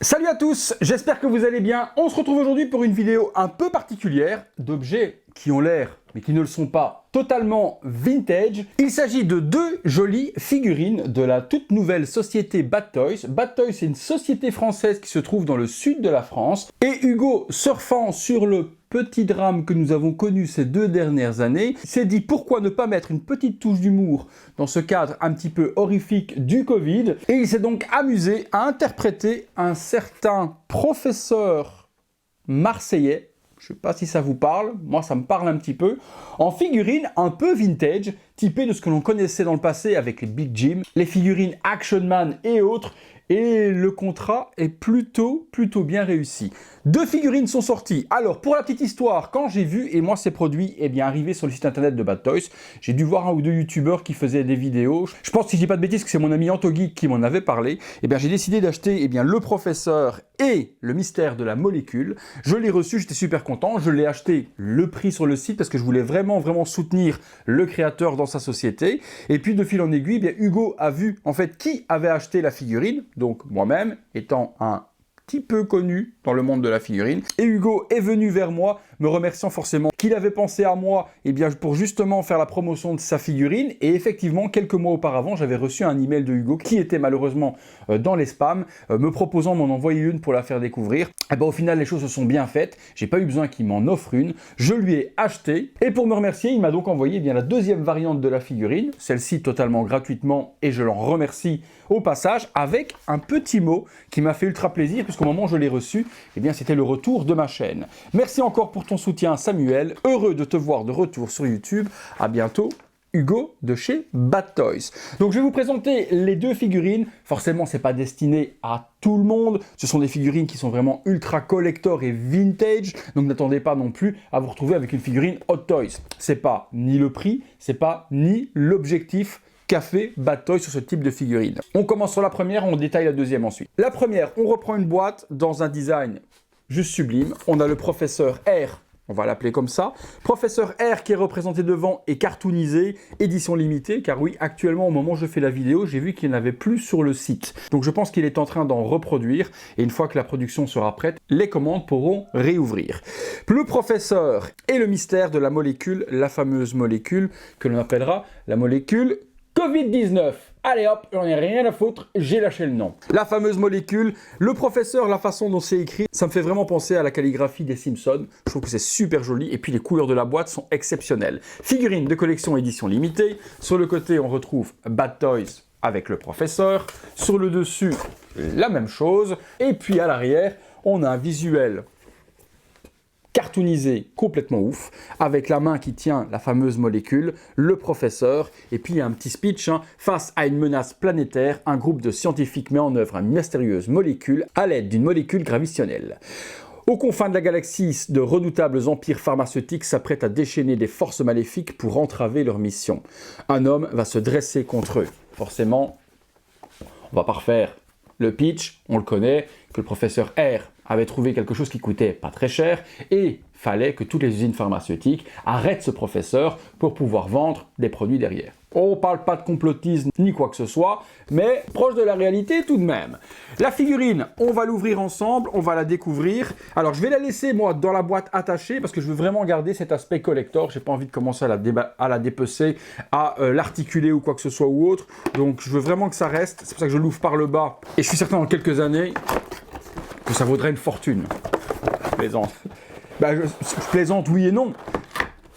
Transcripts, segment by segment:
Salut à tous, j'espère que vous allez bien. On se retrouve aujourd'hui pour une vidéo un peu particulière d'objets qui ont l'air, mais qui ne le sont pas, totalement vintage. Il s'agit de deux jolies figurines de la toute nouvelle société Bad Toys. Bad Toys, c'est une société française qui se trouve dans le sud de la France. Et Hugo, surfant sur le petit drame que nous avons connu ces 2 dernières années, s'est dit pourquoi ne pas mettre une petite touche d'humour dans ce cadre un petit peu horrifique du Covid. Et il s'est donc amusé à interpréter un certain professeur marseillais, je ne sais pas si ça vous parle, moi ça me parle un petit peu, en figurine un peu vintage, typée de ce que l'on connaissait dans le passé avec les Big Jim, les figurines Action Man et autres. Et le contrat est plutôt bien réussi. 2 figurines sont sorties. Alors, pour la petite histoire, quand j'ai vu, et moi ces produits, arrivés sur le site internet de Bad Toys, j'ai dû voir un ou deux youtubeurs qui faisaient des vidéos. Je pense, si je dis pas de bêtises, que c'est mon ami Antogeek qui m'en avait parlé. J'ai décidé d'acheter le professeur et le mystère de la molécule. Je l'ai reçu, j'étais super content. Je l'ai acheté le prix sur le site parce que je voulais vraiment soutenir le créateur dans sa société. Et puis, de fil en aiguille, Hugo a vu en fait qui avait acheté la figurine. Donc moi-même, étant un petit peu connu dans le monde de la figurine. Et Hugo est venu vers moi, me remerciant forcément qu'il avait pensé à moi pour justement faire la promotion de sa figurine. Et effectivement, quelques mois auparavant, j'avais reçu un email de Hugo qui était malheureusement dans les spams, me proposant m'en envoyer une pour la faire découvrir. Au final, les choses se sont bien faites. J'ai pas eu besoin qu'il m'en offre une. Je lui ai acheté. Et pour me remercier, il m'a donc envoyé la deuxième variante de la figurine. Celle-ci totalement gratuitement et je l'en remercie au passage, avec un petit mot qui m'a fait ultra plaisir puisqu'au moment où je l'ai reçu, c'était le retour de ma chaîne. Merci encore pour ton soutien, Samuel. Heureux de te voir de retour sur YouTube. À bientôt. Hugo de chez Bad Toys. Donc je vais vous présenter les 2 figurines. Forcément, c'est pas destiné à tout le monde. Ce sont des figurines qui sont vraiment ultra collector et vintage. Donc n'attendez pas non plus à vous retrouver avec une figurine Hot Toys. C'est pas ni le prix, c'est pas ni l'objectif qu'a fait Bad Toys sur ce type de figurine. On commence sur la première, on détaille la deuxième ensuite. La première, on reprend une boîte dans un design juste sublime. On a le professeur R. On va l'appeler comme ça. Professeur R qui est représenté devant et cartoonisé, édition limitée, car oui, actuellement, au moment où je fais la vidéo, j'ai vu qu'il n'y en avait plus sur le site. Donc je pense qu'il est en train d'en reproduire, et une fois que la production sera prête, les commandes pourront réouvrir. Le professeur et le mystère de la molécule, la fameuse molécule que l'on appellera la molécule Covid-19. Allez hop, j'en ai rien à foutre, j'ai lâché le nom. La fameuse molécule, le professeur, la façon dont c'est écrit, ça me fait vraiment penser à la calligraphie des Simpsons. Je trouve que c'est super joli et puis les couleurs de la boîte sont exceptionnelles. Figurine de collection édition limitée. Sur le côté, on retrouve Bad Toys avec le professeur. Sur le dessus, la même chose. Et puis à l'arrière, on a un visuel cartoonisé complètement ouf, avec la main qui tient la fameuse molécule, le professeur, et puis un petit speech, face à une menace planétaire, un groupe de scientifiques met en œuvre une mystérieuse molécule à l'aide d'une molécule gravitationnelle. Aux confins de la galaxie, de redoutables empires pharmaceutiques s'apprêtent à déchaîner des forces maléfiques pour entraver leur mission. Un homme va se dresser contre eux. Forcément, on va pas refaire le pitch, on le connaît, que le professeur R avait trouvé quelque chose qui coûtait pas très cher et fallait que toutes les usines pharmaceutiques arrêtent ce professeur pour pouvoir vendre des produits derrière. On ne parle pas de complotisme ni quoi que ce soit, mais proche de la réalité tout de même. La figurine, on va l'ouvrir ensemble, on va la découvrir. Alors je vais la laisser moi dans la boîte attachée parce que je veux vraiment garder cet aspect collector. J'ai pas envie de commencer à la dépecer, à l'articuler ou quoi que ce soit ou autre. Donc je veux vraiment que ça reste. C'est pour ça que je l'ouvre par le bas. Et je suis certain dans quelques années que ça vaudrait une fortune. Je plaisante. Je plaisante oui et non.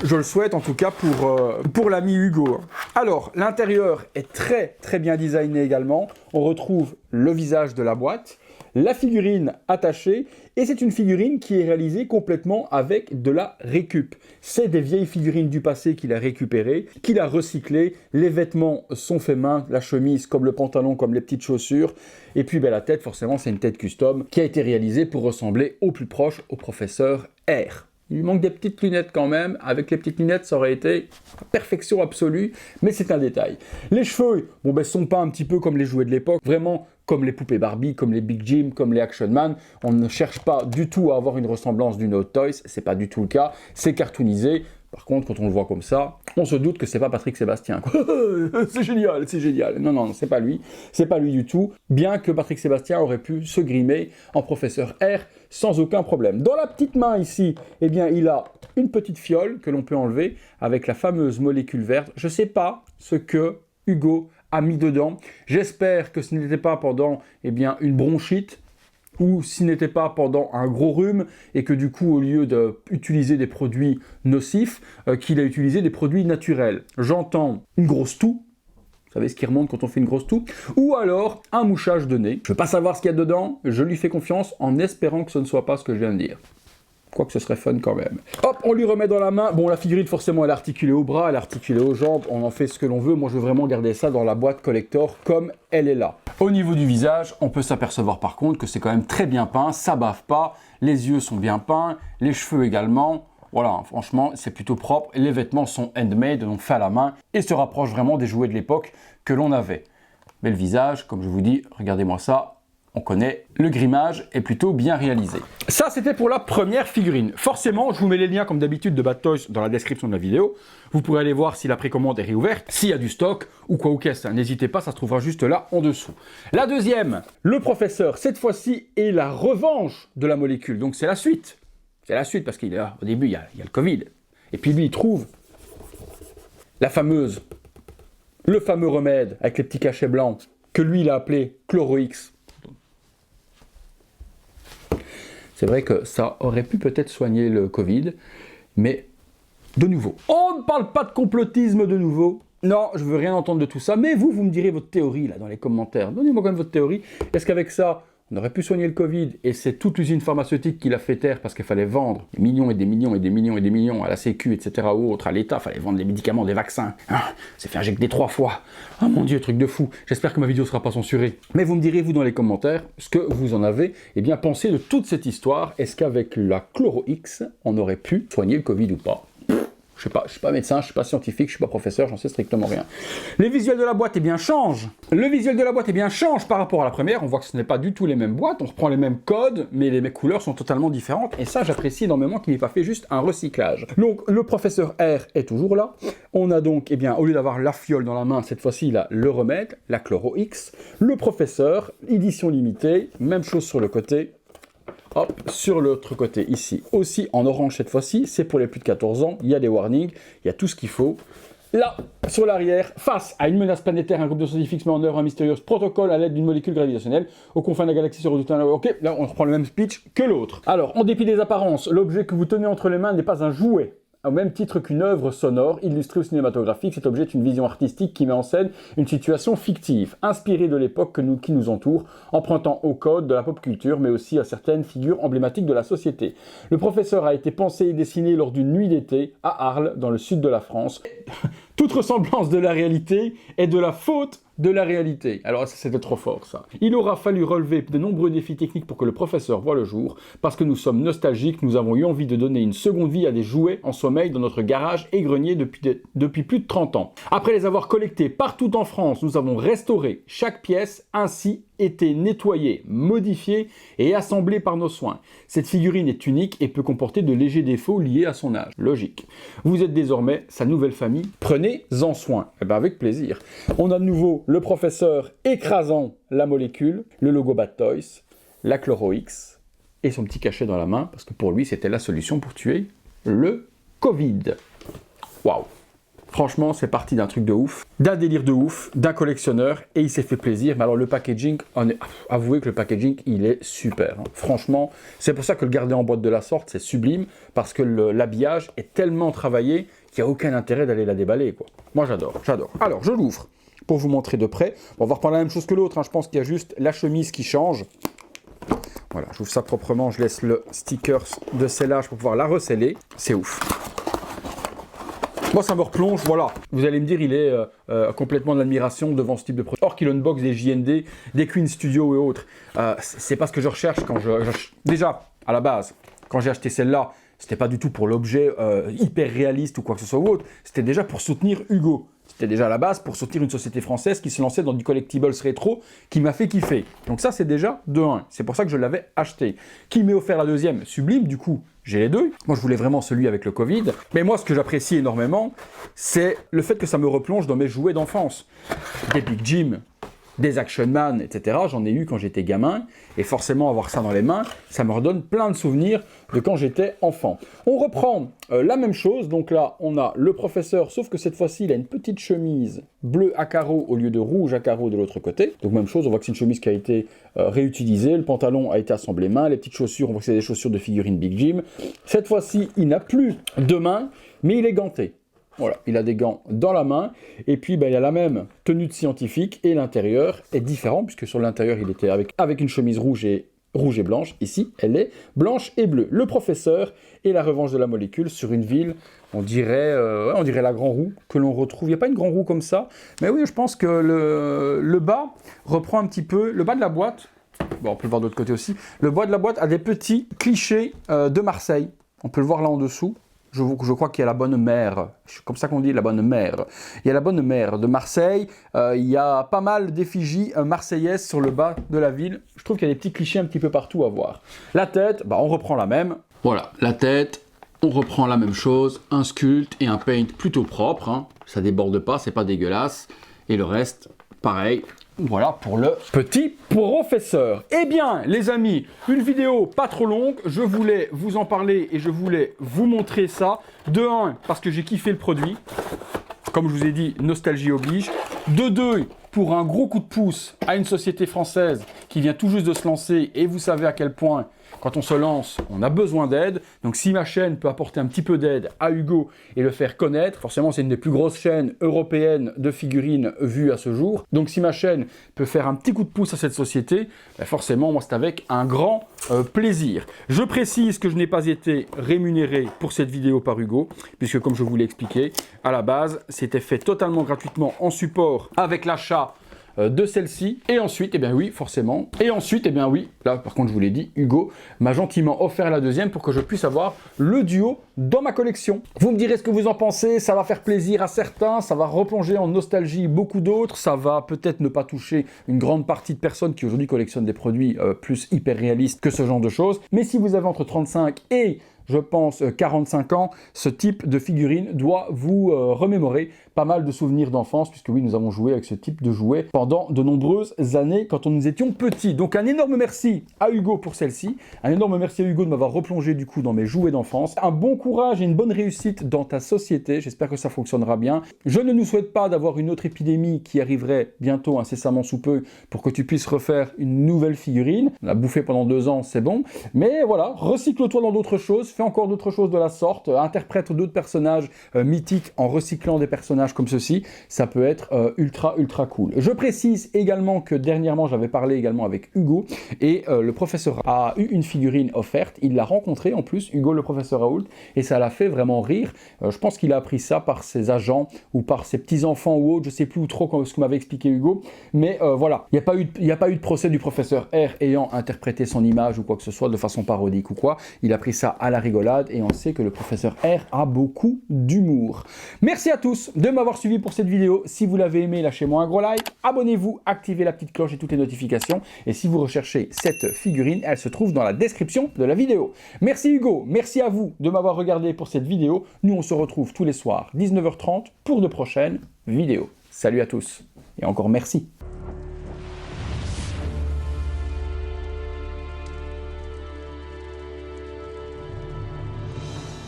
Je le souhaite en tout cas pour l'ami Hugo. Alors, l'intérieur est très bien designé également. On retrouve le visage de la boîte, la figurine attachée, et c'est une figurine qui est réalisée complètement avec de la récup. C'est des vieilles figurines du passé qu'il a récupérées, qu'il a recyclées. Les vêtements sont faits main, la chemise comme le pantalon, comme les petites chaussures. Et puis la tête, forcément, c'est une tête custom qui a été réalisée pour ressembler au plus proche au professeur R. Il lui manque des petites lunettes quand même. Avec les petites lunettes, ça aurait été perfection absolue, mais c'est un détail. Les cheveux, sont pas un petit peu comme les jouets de l'époque, vraiment comme les poupées Barbie, comme les Big Jim, comme les Action Man. On ne cherche pas du tout à avoir une ressemblance d'une Hot Toys, c'est pas du tout le cas. C'est cartoonisé. Par contre, quand on le voit comme ça, on se doute que c'est pas Patrick Sébastien. C'est génial, c'est génial. Non, non, c'est pas lui du tout. Bien que Patrick Sébastien aurait pu se grimer en professeur R sans aucun problème. Dans la petite main ici, eh bien, il a une petite fiole que l'on peut enlever avec la fameuse molécule verte. Je sais pas ce que Hugo a mis dedans. J'espère que ce n'était pas pendant, eh bien, une bronchite, ou s'il n'était pas pendant un gros rhume, et que du coup, au lieu d'utiliser des produits nocifs, qu'il a utilisé des produits naturels. J'entends une grosse toux, vous savez ce qui remonte quand on fait une grosse toux, ou alors un mouchage de nez. Je ne veux pas savoir ce qu'il y a dedans, je lui fais confiance en espérant que ce ne soit pas ce que je viens de dire. Quoique ce serait fun quand même. Hop, on lui remet dans la main. Bon, la figurine, forcément, elle est articulée au bras, elle est articulée aux jambes. On en fait ce que l'on veut. Moi, je veux vraiment garder ça dans la boîte collector comme elle est là. Au niveau du visage, on peut s'apercevoir par contre que c'est quand même très bien peint. Ça bave pas. Les yeux sont bien peints. Les cheveux également. Voilà, franchement, c'est plutôt propre. Les vêtements sont handmade, donc faits à la main. Et se rapprochent vraiment des jouets de l'époque que l'on avait. Mais le visage, comme je vous dis, regardez-moi ça. On connaît, le grimage est plutôt bien réalisé. Ça, c'était pour la première figurine. Forcément, je vous mets les liens, comme d'habitude, de Bad Toys dans la description de la vidéo. Vous pourrez aller voir si la précommande est réouverte, s'il y a du stock, ou quoi ou qu'est-ce. N'hésitez pas, ça se trouvera juste là, en dessous. La deuxième, le professeur, cette fois-ci, est la revanche de la molécule. Donc, c'est la suite. C'est la suite, parce qu'il est là, au début, il y a le Covid. Et puis, lui, il trouve le fameux remède, avec les petits cachets blancs, que lui, il a appelé Chloro-X. C'est vrai que ça aurait pu peut-être soigner le Covid, mais de nouveau, on ne parle pas de complotisme de nouveau. Non, je veux rien entendre de tout ça, mais vous me direz votre théorie là dans les commentaires. Donnez-moi quand même votre théorie. Est-ce qu'avec ça, on aurait pu soigner le Covid et c'est toute l'usine pharmaceutique qui l'a fait taire parce qu'il fallait vendre des millions et des millions et des millions et des millions à la Sécu, etc. ou autre, à l'État, il fallait vendre des médicaments, des vaccins. C'est fait injecter 3 fois. Oh mon Dieu, truc de fou. J'espère que ma vidéo ne sera pas censurée. Mais vous me direz, vous, dans les commentaires, ce que vous en avez pensé de toute cette histoire. Est-ce qu'avec la Chloro-X, on aurait pu soigner le Covid ou pas? Je suis pas médecin, je suis pas scientifique, je suis pas professeur, j'en sais strictement rien. Les visuels de la boîte, changent. Le visuel de la boîte, change par rapport à la première. On voit que ce n'est pas du tout les mêmes boîtes. On reprend les mêmes codes, mais les couleurs sont totalement différentes. Et ça, j'apprécie énormément qu'il n'ait pas fait juste un recyclage. Donc, le professeur R est toujours là. On a donc, au lieu d'avoir la fiole dans la main, cette fois-ci, il a le remède, la Chloro-X. Le professeur, édition limitée, même chose sur le côté. Hop, sur l'autre côté, ici, aussi en orange cette fois-ci, c'est pour les plus de 14 ans, il y a des warnings, il y a tout ce qu'il faut. Là, sur l'arrière, face à une menace planétaire, un groupe de scientifiques met en œuvre un mystérieux protocole à l'aide d'une molecule gravitationnelle. Aux confins de la galaxie se redoute un... Ok, là on reprend le même speech que l'autre. Alors, en dépit des apparences, l'objet que vous tenez entre les mains n'est pas un jouet. Au même titre qu'une œuvre sonore illustrée ou cinématographique, cet objet est une vision artistique qui met en scène une situation fictive, inspirée de l'époque qui nous entoure, empruntant au code de la pop culture, mais aussi à certaines figures emblématiques de la société. Le professeur a été pensé et dessiné lors d'une nuit d'été à Arles, dans le sud de la France. Toute ressemblance de la réalité est de la faute de la réalité. Alors ça, c'était trop fort, ça. Il aura fallu relever de nombreux défis techniques pour que le professeur voie le jour, parce que nous sommes nostalgiques, nous avons eu envie de donner une seconde vie à des jouets en sommeil dans notre garage et grenier depuis plus de 30 ans. Après les avoir collectés partout en France, nous avons restauré chaque pièce, ainsi été nettoyée, modifiée et assemblée par nos soins. Cette figurine est unique et peut comporter de légers défauts liés à son âge. Logique. Vous êtes désormais sa nouvelle famille. Prenez-en soin. Eh bien, avec plaisir. On a de nouveau le professeur écrasant la molécule, le logo Bad Toys, la Chloro-X et son petit cachet dans la main, parce que pour lui, c'était la solution pour tuer le Covid. Waouh! Franchement, c'est parti d'un truc de ouf, d'un délire de ouf, d'un collectionneur, et il s'est fait plaisir. Mais alors le packaging, avouez que le packaging, il est super. Hein. Franchement, c'est pour ça que le garder en boîte de la sorte, c'est sublime, parce que l'habillage est tellement travaillé qu'il n'y a aucun intérêt d'aller la déballer, quoi. Moi, j'adore, j'adore. Alors, je l'ouvre pour vous montrer de près. On va reprendre la même chose que l'autre, hein. Je pense qu'il y a juste la chemise qui change. Voilà, j'ouvre ça proprement, je laisse le sticker de scellage pour pouvoir la resceller. C'est ouf. Moi, ça me replonge, voilà. Vous allez me dire, il est complètement d'admiration devant ce type de produit. Or qu'il unbox des JND, des Queen Studio et autres. C'est pas ce que je recherche quand déjà, à la base, quand j'ai acheté celle-là, c'était pas du tout pour l'objet hyper réaliste ou quoi que ce soit ou autre. C'était déjà pour soutenir Hugo. C'était déjà la base pour sortir une société française qui se lançait dans du collectibles rétro qui m'a fait kiffer. Donc ça, c'est déjà de 1. C'est pour ça que je l'avais acheté. Qui m'est offert la deuxième? Sublime, du coup, j'ai les deux. Moi, je voulais vraiment celui avec le Covid. Mais moi, ce que j'apprécie énormément, c'est le fait que ça me replonge dans mes jouets d'enfance. Des Big Jim, des Action Man, etc. J'en ai eu quand j'étais gamin. Et forcément, avoir ça dans les mains, ça me redonne plein de souvenirs de quand j'étais enfant. On reprend la même chose. Donc là, on a le professeur, sauf que cette fois-ci, il a une petite chemise bleue à carreaux au lieu de rouge à carreaux de l'autre côté. Donc même chose, on voit que c'est une chemise qui a été réutilisée. Le pantalon a été assemblé main. Les petites chaussures, on voit que c'est des chaussures de figurine Big Jim. Cette fois-ci, il n'a plus de main, mais il est ganté. Voilà, il a des gants dans la main, et puis il a la même tenue de scientifique, et l'intérieur est différent, puisque sur l'intérieur, il était avec une chemise rouge et blanche. Ici, elle est blanche et bleue. Le professeur et la revanche de la molécule sur une ville, on dirait la Grand Roue, que l'on retrouve. Il n'y a pas une Grand Roue comme ça, mais oui, je pense que le bas reprend un petit peu, le bas de la boîte, bon, on peut le voir de l'autre côté aussi, le bas de la boîte a des petits clichés de Marseille. On peut le voir là en dessous. Je crois qu'il y a la bonne mère, c'est comme ça qu'on dit, la bonne mère. Il y a la bonne mère de Marseille, il y a pas mal d'effigies marseillaises sur le bas de la ville. Je trouve qu'il y a des petits clichés un petit peu partout à voir. La tête, on reprend la même. Voilà, la tête, on reprend la même chose, un sculpte et un paint plutôt propre. Hein. Ça déborde pas, c'est pas dégueulasse. Et le reste, pareil. Voilà pour le petit professeur. Eh bien, les amis, une vidéo pas trop longue. Je voulais vous en parler et je voulais vous montrer ça. De 1, parce que j'ai kiffé le produit. Comme je vous ai dit, nostalgie oblige. De 2, pour un gros coup de pouce à une société française qui vient tout juste de se lancer. Et vous savez à quel point, quand on se lance, on a besoin d'aide. Donc si ma chaîne peut apporter un petit peu d'aide à Hugo et le faire connaître, forcément c'est une des plus grosses chaînes européennes de figurines vues à ce jour. Donc si ma chaîne peut faire un petit coup de pouce à cette société, forcément moi c'est avec un grand plaisir. Je précise que je n'ai pas été rémunéré pour cette vidéo par Hugo, puisque comme je vous l'ai expliqué, à la base c'était fait totalement gratuitement en support avec l'achat de celle-ci, et ensuite, oui, forcément, là par contre je vous l'ai dit, Hugo m'a gentiment offert la deuxième pour que je puisse avoir le duo dans ma collection. Vous me direz ce que vous en pensez, ça va faire plaisir à certains, ça va replonger en nostalgie beaucoup d'autres, ça va peut-être ne pas toucher une grande partie de personnes qui aujourd'hui collectionnent des produits plus hyper réalistes que ce genre de choses, mais si vous avez entre 35 et je pense 45 ans, ce type de figurine doit vous remémorer pas mal de souvenirs d'enfance, puisque oui, nous avons joué avec ce type de jouet pendant de nombreuses années quand nous étions petits. Donc un énorme merci à Hugo pour celle-ci, un énorme merci à Hugo de m'avoir replongé du coup dans mes jouets d'enfance. Un bon courage et une bonne réussite dans ta société, j'espère que ça fonctionnera bien. Je ne nous souhaite pas d'avoir une autre épidémie qui arriverait bientôt, incessamment sous peu, pour que tu puisses refaire une nouvelle figurine. On a bouffé pendant 2 ans, c'est bon, mais voilà, recycle-toi dans d'autres choses, fais encore d'autres choses de la sorte, interprète d'autres personnages mythiques en recyclant des personnages comme ceci, ça peut être ultra cool. Je précise également que dernièrement j'avais parlé également avec Hugo et le professeur a eu une figurine offerte, il l'a rencontré en plus, Hugo le professeur Raoult, et ça l'a fait vraiment rire. Je pense qu'il a appris ça par ses agents ou par ses petits-enfants ou autres, je sais plus ou trop ce que m'avait expliqué Hugo, mais voilà, il n'y a pas eu de procès du professeur R ayant interprété son image ou quoi que ce soit de façon parodique ou quoi, il a pris ça à la rigolade et on sait que le professeur R a beaucoup d'humour. Merci à tous de m'avoir suivi pour cette vidéo. Si vous l'avez aimé, lâchez-moi un gros like, abonnez-vous, activez la petite cloche et toutes les notifications. Et si vous recherchez cette figurine, elle se trouve dans la description de la vidéo. Merci Hugo, merci à vous de m'avoir regardé pour cette vidéo. Nous, on se retrouve tous les soirs, 19h30, pour de prochaines vidéos. Salut à tous et encore merci.